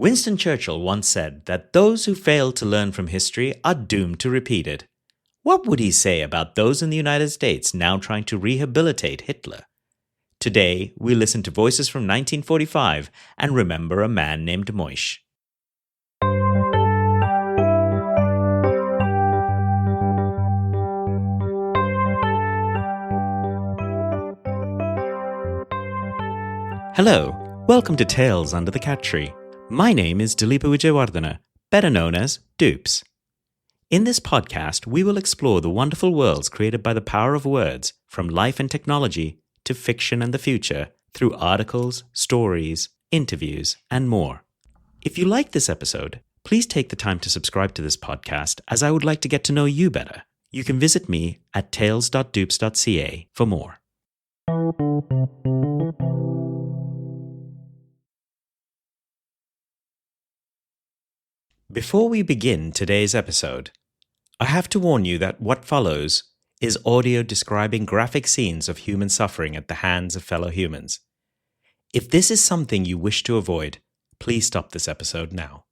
Winston Churchill once said that those who fail to learn from history are doomed to repeat it. What would he say about those in the United States now trying to rehabilitate Hitler? Today, we listen to voices from 1945 and remember a man named Moishe. Hello, welcome to Tales Under the Cat Tree. My name is Dileepa Wijewardena, better known as Dupes. In this podcast, we will explore the wonderful worlds created by the power of words, from life and technology to fiction and the future, through articles, stories, interviews, and more. If you like this episode, please take the time to subscribe to this podcast, as I would like to get to know you better. You can visit me at tales.dupes.ca for more. Before we begin today's episode, I have to warn you that what follows is audio describing graphic scenes of human suffering at the hands of fellow humans. If this is something you wish to avoid, please stop this episode now.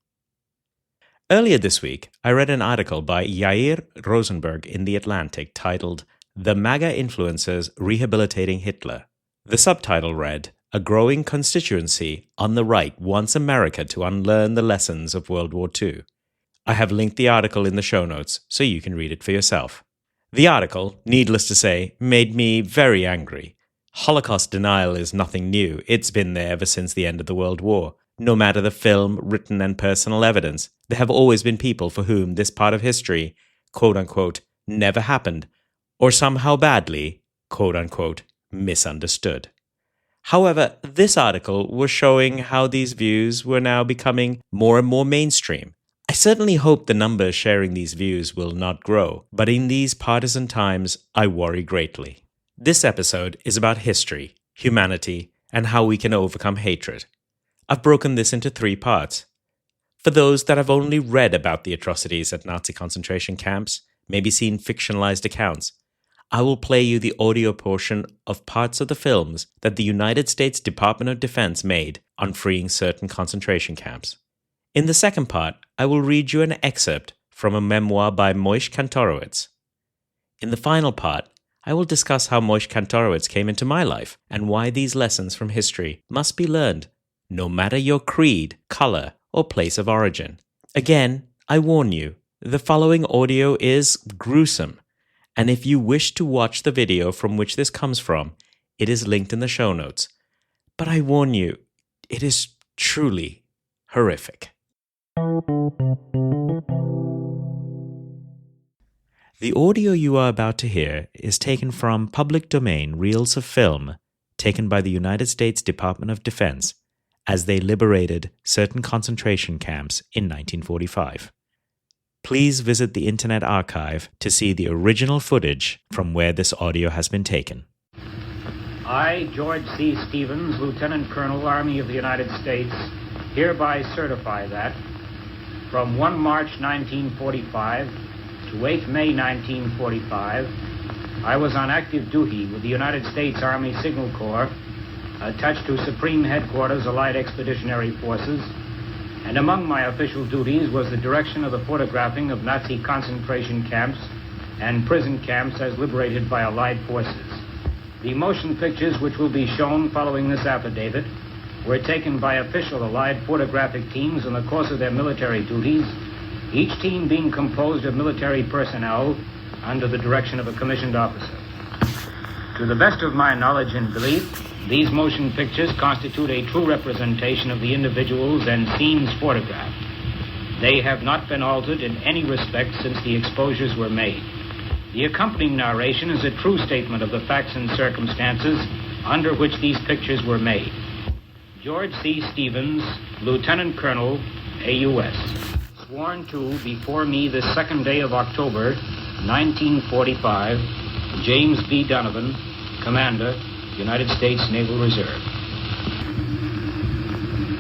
Earlier this week, I read an article by Yair Rosenberg in The Atlantic titled "The MAGA Influencers Rehabilitating Hitler." The subtitle read, "A growing constituency on the right wants America to unlearn the lessons of World War II." I have linked the article in the show notes so you can read it for yourself. The article, needless to say, made me very angry. Holocaust denial is nothing new. It's been there ever since the end of the World War. No matter the film, written, and personal evidence, there have always been people for whom this part of history, quote-unquote, never happened, or somehow badly, quote-unquote, misunderstood. However, this article was showing how these views were now becoming more and more mainstream. I certainly hope the numbers sharing these views will not grow, but in these partisan times, I worry greatly. This episode is about history, humanity, and how we can overcome hatred. I've broken this into 3 parts. For those that have only read about the atrocities at Nazi concentration camps, maybe seen fictionalized accounts, I will play you the audio portion of parts of the films that the United States Department of Defense made on freeing certain concentration camps. In the second part, I will read you an excerpt from a memoir by Moishe Kantorowicz. In the final part, I will discuss how Moishe Kantorowicz came into my life and why these lessons from history must be learned, no matter your creed, color, or place of origin. Again, I warn you, the following audio is gruesome. And if you wish to watch the video from which this comes from, it is linked in the show notes. But I warn you, it is truly horrific. The audio you are about to hear is taken from public domain reels of film taken by the United States Department of Defense as they liberated certain concentration camps in 1945. Please visit the Internet Archive to see the original footage from where this audio has been taken. I, George C. Stevens, Lieutenant Colonel, Army of the United States, hereby certify that from 1 March 1945 to 8 May 1945, I was on active duty with the United States Army Signal Corps, attached to Supreme Headquarters Allied Expeditionary Forces, and among my official duties was the direction of the photographing of Nazi concentration camps and prison camps as liberated by Allied forces. The motion pictures which will be shown following this affidavit were taken by official Allied photographic teams in the course of their military duties, each team being composed of military personnel under the direction of a commissioned officer. To the best of my knowledge and belief, these motion pictures constitute a true representation of the individuals and scenes photographed. They have not been altered in any respect since the exposures were made. The accompanying narration is a true statement of the facts and circumstances under which these pictures were made. George C. Stevens, Lieutenant Colonel, AUS. Sworn to before me this 2nd day of October, 1945, James B. Donovan, Commander, United States Naval Reserve.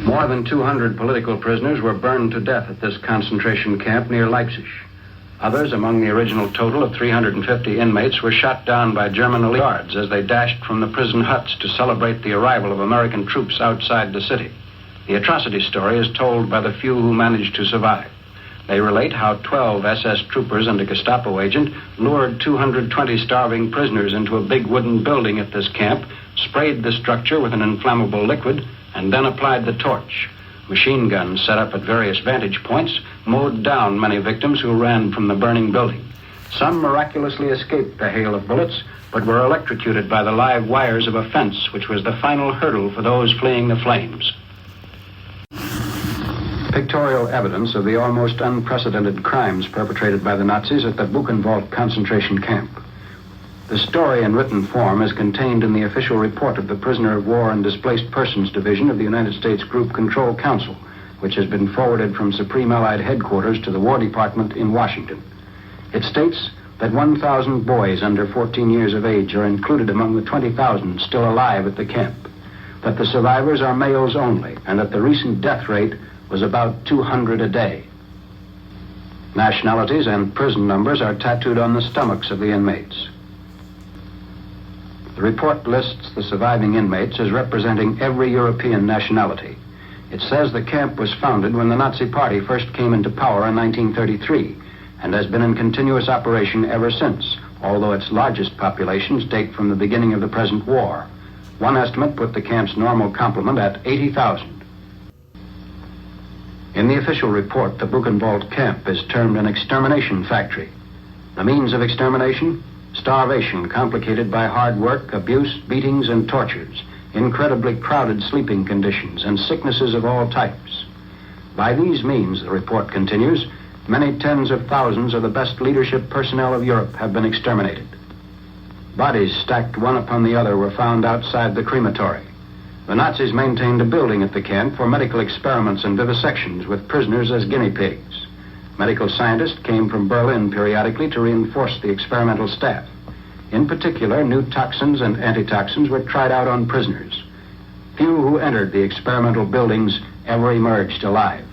More than 200 political prisoners were burned to death at this concentration camp near Leipzig. Others, among the original total of 350 inmates, were shot down by German elite guards as they dashed from the prison huts to celebrate the arrival of American troops outside the city. The atrocity story is told by the few who managed to survive. They relate how 12 SS troopers and a Gestapo agent lured 220 starving prisoners into a big wooden building at this camp, sprayed the structure with an inflammable liquid, and then applied the torch. Machine guns set up at various vantage points mowed down many victims who ran from the burning building. Some miraculously escaped the hail of bullets, but were electrocuted by the live wires of a fence, which was the final hurdle for those fleeing the flames. Pictorial evidence of the almost unprecedented crimes perpetrated by the Nazis at the Buchenwald concentration camp. The story in written form is contained in the official report of the Prisoner of War and Displaced Persons Division of the United States Group Control Council, which has been forwarded from Supreme Allied Headquarters to the War Department in Washington. It states that 1,000 boys under 14 years of age are included among the 20,000 still alive at the camp, that the survivors are males only, and that the recent death rate was about 200 a day. Nationalities and prison numbers are tattooed on the stomachs of the inmates. The report lists the surviving inmates as representing every European nationality. It says the camp was founded when the Nazi Party first came into power in 1933 and has been in continuous operation ever since, although its largest populations date from the beginning of the present war. One estimate put the camp's normal complement at 80,000. In the official report, the Buchenwald camp is termed an extermination factory. The means of extermination? Starvation complicated by hard work, abuse, beatings, and tortures, incredibly crowded sleeping conditions, and sicknesses of all types. By these means, the report continues, many tens of thousands of the best leadership personnel of Europe have been exterminated. Bodies stacked one upon the other were found outside the crematory. The Nazis maintained a building at the camp for medical experiments and vivisections with prisoners as guinea pigs. Medical scientists came from Berlin periodically to reinforce the experimental staff. In particular, new toxins and antitoxins were tried out on prisoners. Few who entered the experimental buildings ever emerged alive.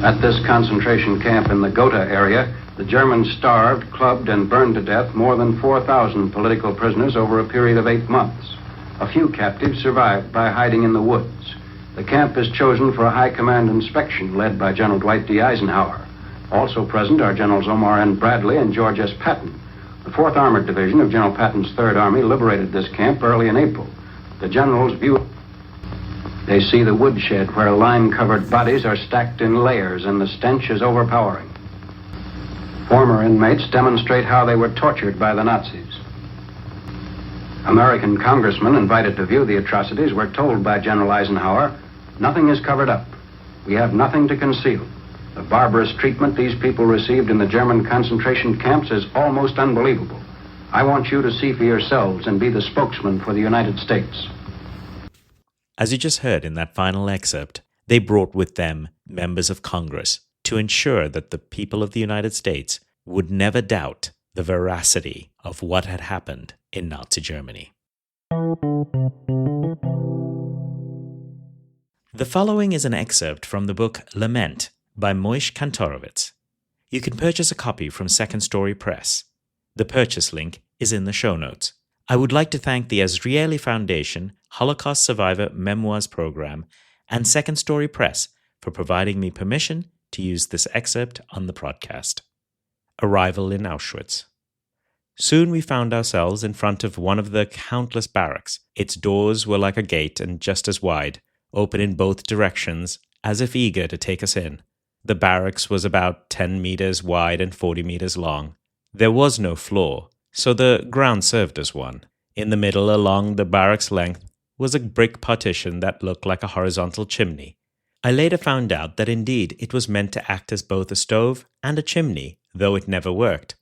At this concentration camp in the Gotha area, the Germans starved, clubbed, and burned to death more than 4,000 political prisoners over a period of 8 months. A few captives survived by hiding in the woods. The camp is chosen for a high command inspection led by General Dwight D. Eisenhower. Also present are Generals Omar N. Bradley and George S. Patton. The 4th Armored Division of General Patton's 3rd Army liberated this camp early in April. The generals view. They see the woodshed where lime-covered bodies are stacked in layers and the stench is overpowering. Former inmates demonstrate how they were tortured by the Nazis. American congressmen invited to view the atrocities were told by General Eisenhower, "Nothing is covered up. We have nothing to conceal. The barbarous treatment these people received in the German concentration camps is almost unbelievable. I want you to see for yourselves and be the spokesman for the United States." As you just heard in that final excerpt, they brought with them members of Congress to ensure that the people of the United States would never doubt the veracity of what had happened in Nazi Germany. The following is an excerpt from the book Lament by Moishe Kantorowicz. You can purchase a copy from Second Story Press. The purchase link is in the show notes. I would like to thank the Azrieli Foundation Holocaust Survivor Memoirs Program and Second Story Press for providing me permission to use this excerpt on the podcast. Arrival in Auschwitz. Soon we found ourselves in front of one of the countless barracks. Its doors were like a gate and just as wide, open in both directions, as if eager to take us in. The barracks was about 10 meters wide and 40 meters long. There was no floor, so the ground served as one. In the middle, along the barrack's length, was a brick partition that looked like a horizontal chimney. I later found out that indeed it was meant to act as both a stove and a chimney, though it never worked.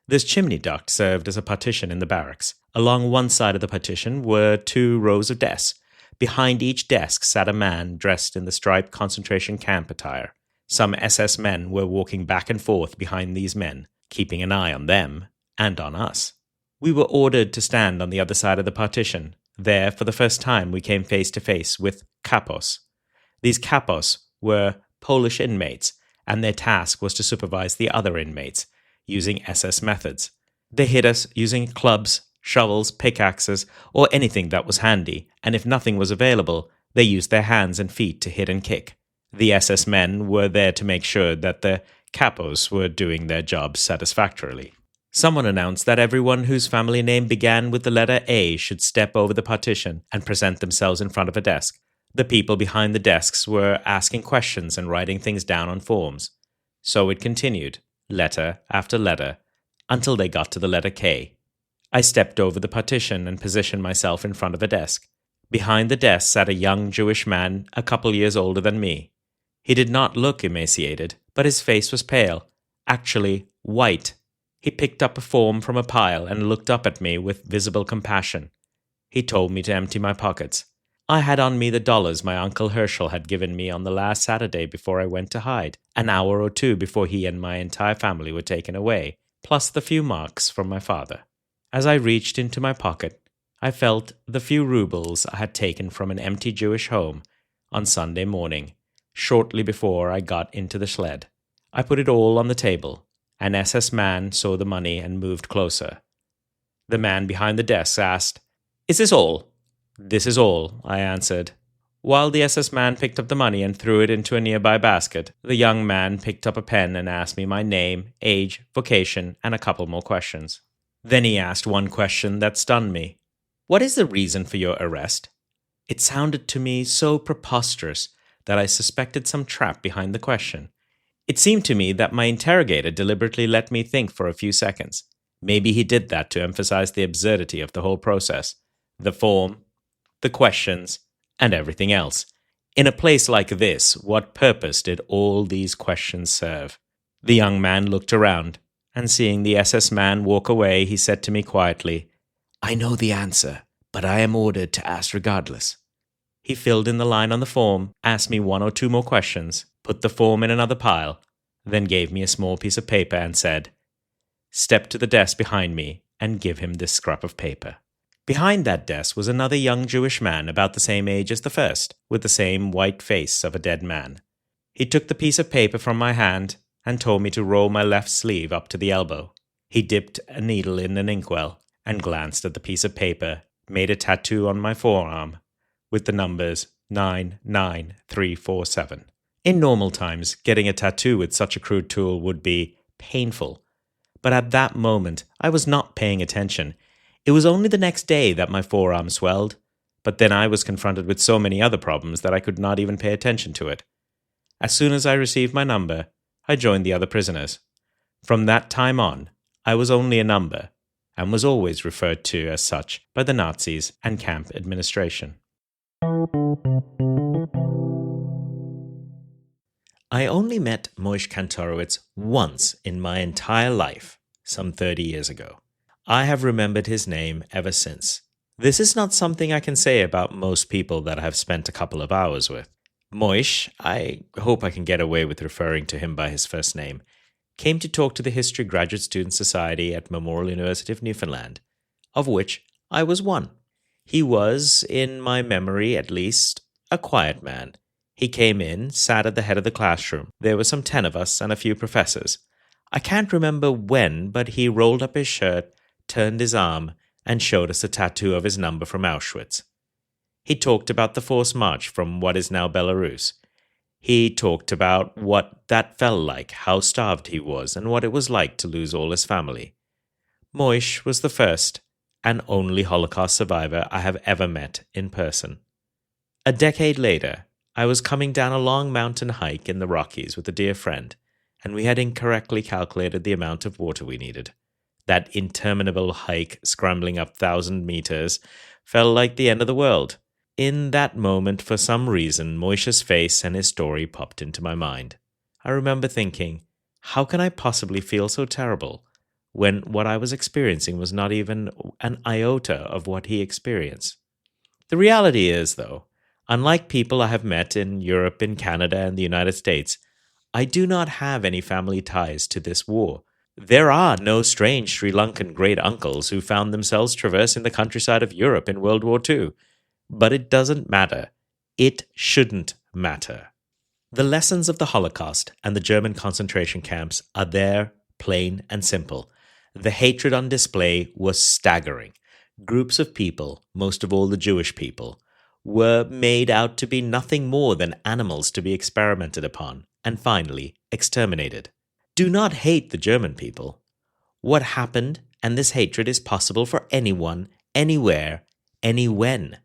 This chimney duct served as a partition in the barracks. Along one side of the partition were 2 rows of desks. Behind each desk sat a man dressed in the striped concentration camp attire. Some SS men were walking back and forth behind these men, keeping an eye on them and on us. We were ordered to stand on the other side of the partition. There, for the first time, we came face to face with kapos. These kapos were Polish inmates, and their task was to supervise the other inmates, using SS methods. They hit us using clubs, shovels, pickaxes, or anything that was handy, and if nothing was available, They used their hands and feet to hit and kick. The SS men were there to make sure that the capos were doing their jobs satisfactorily. Someone announced that everyone whose family name began with the letter A should step over the partition and present themselves in front of a desk. The people behind the desks were asking questions and writing things down on forms. So it continued, letter after letter, until they got to the letter K. I stepped over the partition and positioned myself in front of a desk. Behind the desk sat a young Jewish man a couple years older than me. He did not look emaciated, but his face was pale, actually white. He picked up a form from a pile and looked up at me with visible compassion. He told me to empty my pockets. I had on me the dollars my Uncle Herschel had given me on the last Saturday before I went to hide, an hour or two before he and my entire family were taken away, plus the few marks from my father. As I reached into my pocket, I felt the few rubles I had taken from an empty Jewish home on Sunday morning, shortly before I got into the sled. I put it all on the table. An SS man saw the money and moved closer. The man behind the desk asked, "Is this all?" "This is all," I answered. While the SS man picked up the money and threw it into a nearby basket, the young man picked up a pen and asked me my name, age, vocation, and a couple more questions. Then he asked one question that stunned me. "What is the reason for your arrest?" It sounded to me so preposterous that I suspected some trap behind the question. It seemed to me that my interrogator deliberately let me think for a few seconds. Maybe he did that to emphasize the absurdity of the whole process. The form, the questions, and everything else. In a place like this, what purpose did all these questions serve? The young man looked around, and seeing the SS man walk away, he said to me quietly, "I know the answer, but I am ordered to ask regardless." He filled in the line on the form, asked me one or two more questions, put the form in another pile, then gave me a small piece of paper and said, "Step to the desk behind me and give him this scrap of paper." Behind that desk was another young Jewish man about the same age as the first, with the same white face of a dead man. He took the piece of paper from my hand and told me to roll my left sleeve up to the elbow. He dipped a needle in an inkwell and glanced at the piece of paper, made a tattoo on my forearm with the numbers 99347. In normal times, getting a tattoo with such a crude tool would be painful. But at that moment, I was not paying attention. It was only the next day that my forearm swelled, but then I was confronted with so many other problems that I could not even pay attention to it. As soon as I received my number, I joined the other prisoners. From that time on, I was only a number, and was always referred to as such by the Nazis and camp administration. I only met Moishe Kantorowicz once in my entire life, some 30 years ago. I have remembered his name ever since. This is not something I can say about most people that I have spent a couple of hours with. Moishe, I hope I can get away with referring to him by his first name, came to talk to the History Graduate Student Society at Memorial University of Newfoundland, of which I was one. He was, in my memory at least, a quiet man. He came in, sat at the head of the classroom. There were some 10 of us and a few professors. I can't remember when, but he rolled up his shirt, turned his arm, and showed us a tattoo of his number from Auschwitz. He talked about the forced march from what is now Belarus. He talked about what that felt like, how starved he was, and what it was like to lose all his family. Moishe was the first and only Holocaust survivor I have ever met in person. A decade later, I was coming down a long mountain hike in the Rockies with a dear friend, and we had incorrectly calculated the amount of water we needed. That interminable hike, scrambling up 1,000 meters, felt like the end of the world. In that moment, for some reason, Moishe's face and his story popped into my mind. I remember thinking, how can I possibly feel so terrible when what I was experiencing was not even an iota of what he experienced? The reality is, though, unlike people I have met in Europe, in Canada, and the United States, I do not have any family ties to this war. There are no strange Sri Lankan great-uncles who found themselves traversing the countryside of Europe in World War II. But it doesn't matter. It shouldn't matter. The lessons of the Holocaust and the German concentration camps are there, plain and simple. The hatred on display was staggering. Groups of people, most of all the Jewish people, were made out to be nothing more than animals to be experimented upon, and finally exterminated. Do not hate the German people. What happened, and this hatred is possible for anyone, anywhere, anywhen.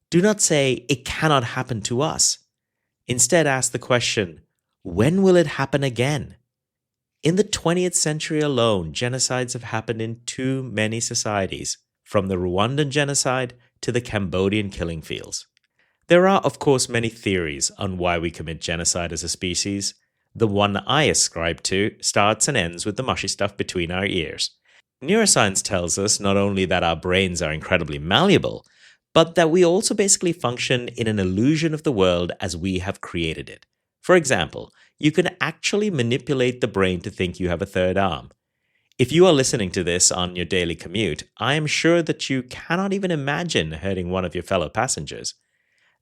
Do not say it cannot happen to us. Instead, ask the question, when will it happen again? In the 20th century alone, genocides have happened in too many societies, from the Rwandan genocide to the Cambodian killing fields. There are, of course, many theories on why we commit genocide as a species. The one I ascribe to starts and ends with the mushy stuff between our ears. Neuroscience tells us not only that our brains are incredibly malleable, but that we also basically function in an illusion of the world as we have created it. For example, you can actually manipulate the brain to think you have a third arm. If you are listening to this on your daily commute, I am sure that you cannot even imagine hurting one of your fellow passengers.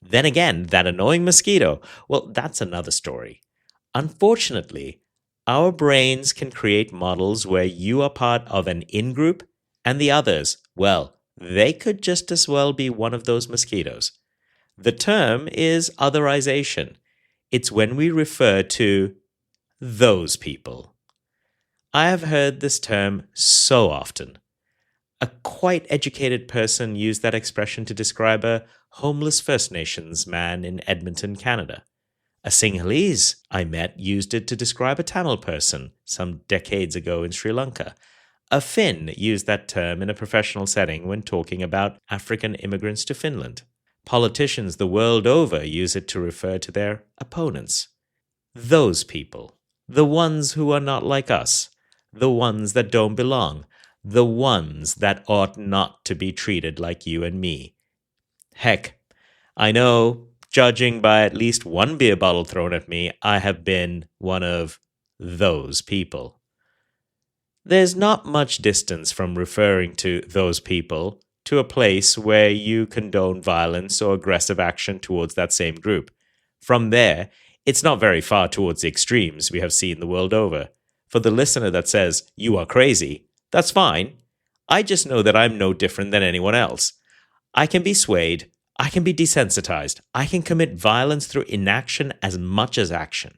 Then again, that annoying mosquito, well, that's another story. Unfortunately, our brains can create models where you are part of an in-group and the others, well, they could just as well be one of those mosquitoes. The term is otherization. It's when we refer to those people. I have heard this term so often. A quite educated person used that expression to describe a homeless First Nations man in Edmonton, Canada. A Sinhalese I met used it to describe a Tamil person some decades ago in Sri Lanka. A Finn used that term in a professional setting when talking about African immigrants to Finland. Politicians the world over use it to refer to their opponents. Those people, the ones who are not like us, the ones that don't belong, the ones that ought not to be treated like you and me. Heck, I know, judging by at least one beer bottle thrown at me, I have been one of those people. There's not much distance from referring to those people to a place where you condone violence or aggressive action towards that same group. From there, it's not very far towards the extremes we have seen the world over. For the listener that says, you are crazy, that's fine. I just know that I'm no different than anyone else. I can be swayed, I can be desensitized, I can commit violence through inaction as much as action.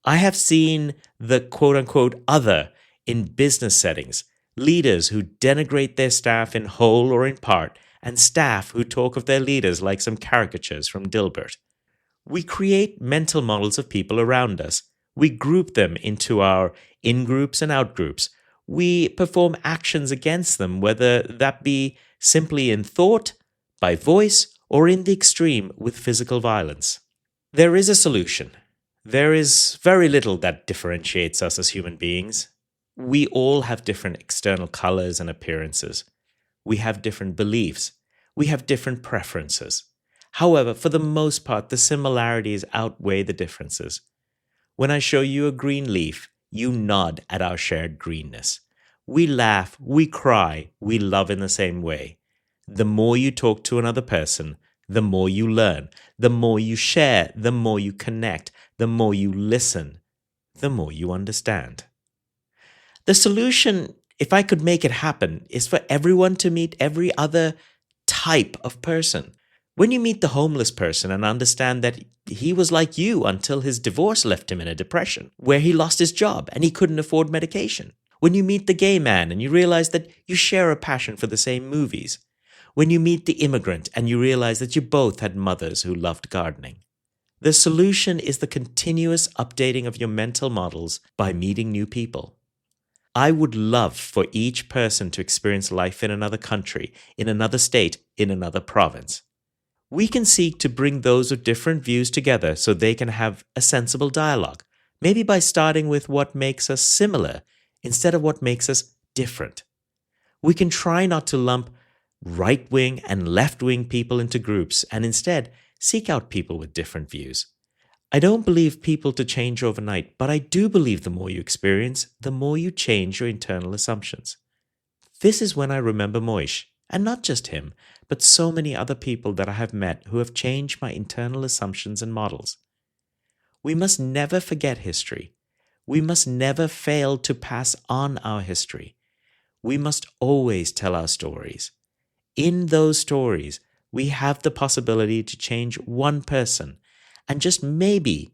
I have seen the quote-unquote other in business settings, leaders who denigrate their staff in whole or in part, and staff who talk of their leaders like some caricatures from Dilbert. We create mental models of people around us. We group them into our in-groups and out-groups. We perform actions against them, whether that be simply in thought, by voice, or in the extreme with physical violence. There is a solution. There is very little that differentiates us as human beings. We all have different external colors and appearances. We have different beliefs. We have different preferences. However, for the most part, the similarities outweigh the differences. When I show you a green leaf, you nod at our shared greenness. We laugh, we cry, we love in the same way. The more you talk to another person, the more you learn, the more you share, the more you connect, the more you listen, the more you understand. The solution, if I could make it happen, is for everyone to meet every other type of person. When you meet the homeless person and understand that he was like you until his divorce left him in a depression, where he lost his job and he couldn't afford medication. When you meet the gay man and you realize that you share a passion for the same movies. When you meet the immigrant and you realize that you both had mothers who loved gardening. The solution is the continuous updating of your mental models by meeting new people. I would love for each person to experience life in another country, in another state, in another province. We can seek to bring those of different views together so they can have a sensible dialogue, maybe by starting with what makes us similar instead of what makes us different. We can try not to lump right-wing and left-wing people into groups and instead seek out people with different views. I don't believe people to change overnight, but I do believe the more you experience, the more you change your internal assumptions. This is when I remember Moishe, and not just him, but so many other people that I have met who have changed my internal assumptions and models. We must never forget history. We must never fail to pass on our history. We must always tell our stories. In those stories, we have the possibility to change one person, and just maybe,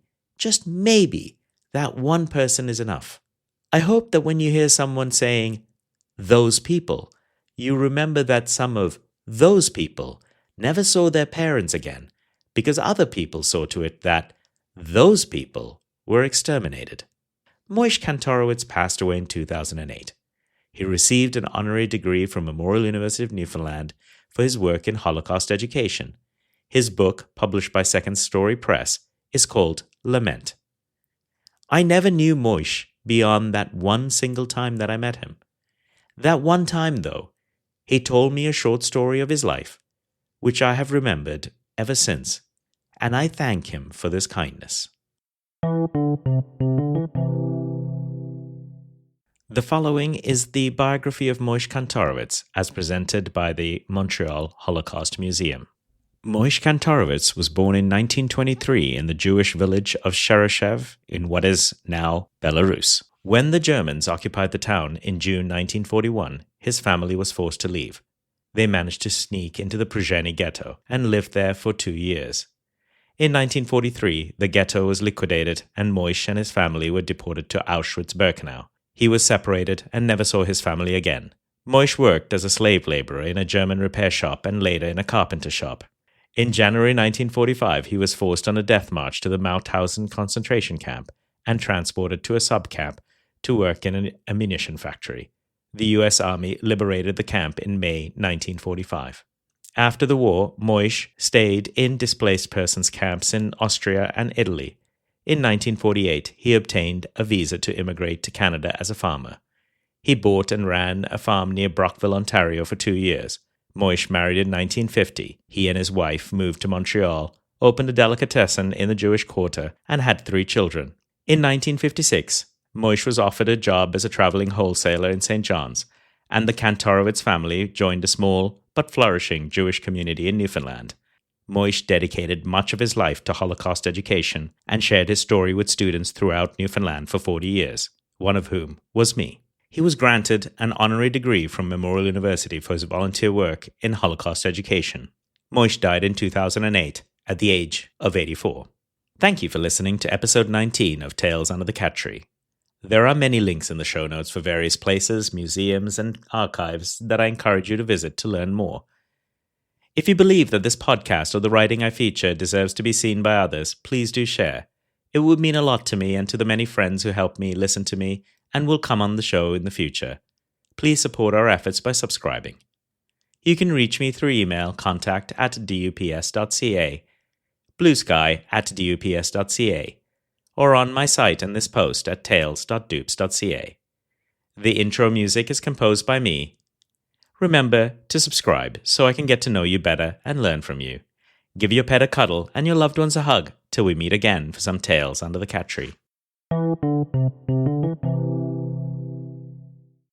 that one person is enough. I hope that when you hear someone saying, those people, you remember that some of those people never saw their parents again, because other people saw to it that those people were exterminated. Moishe Kantorowicz passed away in 2008. He received an honorary degree from Memorial University of Newfoundland for his work in Holocaust education. His book, published by Second Story Press, is called Lament. I never knew Moishe beyond that one single time that I met him. That one time, though, he told me a short story of his life, which I have remembered ever since, and I thank him for this kindness. The following is the biography of Moishe Kantorowicz as presented by the Montreal Holocaust Museum. Moishe Kantorowicz was born in 1923 in the Jewish village of Sheroshev in what is now Belarus. When the Germans occupied the town in June 1941, his family was forced to leave. They managed to sneak into the Przezheny ghetto and lived there for 2 years. In 1943, the ghetto was liquidated and Moishe and his family were deported to Auschwitz-Birkenau. He was separated and never saw his family again. Moishe worked as a slave laborer in a German repair shop and later in a carpenter shop. In January 1945, he was forced on a death march to the Mauthausen concentration camp and transported to a subcamp to work in an ammunition factory. The U.S. Army liberated the camp in May 1945. After the war, Moishe stayed in displaced persons camps in Austria and Italy. In 1948, he obtained a visa to immigrate to Canada as a farmer. He bought and ran a farm near Brockville, Ontario for 2 years. Moishe married in 1950. He and his wife moved to Montreal, opened a delicatessen in the Jewish Quarter, and had 3 children. In 1956, Moishe was offered a job as a traveling wholesaler in St. John's, and the Kantorowicz family joined a small but flourishing Jewish community in Newfoundland. Moishe dedicated much of his life to Holocaust education and shared his story with students throughout Newfoundland for 40 years, one of whom was me. He was granted an honorary degree from Memorial University for his volunteer work in Holocaust education. Moishe died in 2008 at the age of 84. Thank you for listening to episode 19 of Tales Under the Cat Tree. There are many links in the show notes for various places, museums, and archives that I encourage you to visit to learn more. If you believe that this podcast or the writing I feature deserves to be seen by others, please do share. It would mean a lot to me and to the many friends who help me listen to me and will come on the show in the future. Please support our efforts by subscribing. You can reach me through email contact@dups.ca, bluesky@dups.ca, or on my site and this post at tales.dups.ca. The intro music is composed by me. Remember to subscribe so I can get to know you better and learn from you. Give your pet a cuddle and your loved ones a hug till we meet again for some Tales Under the Cat Tree.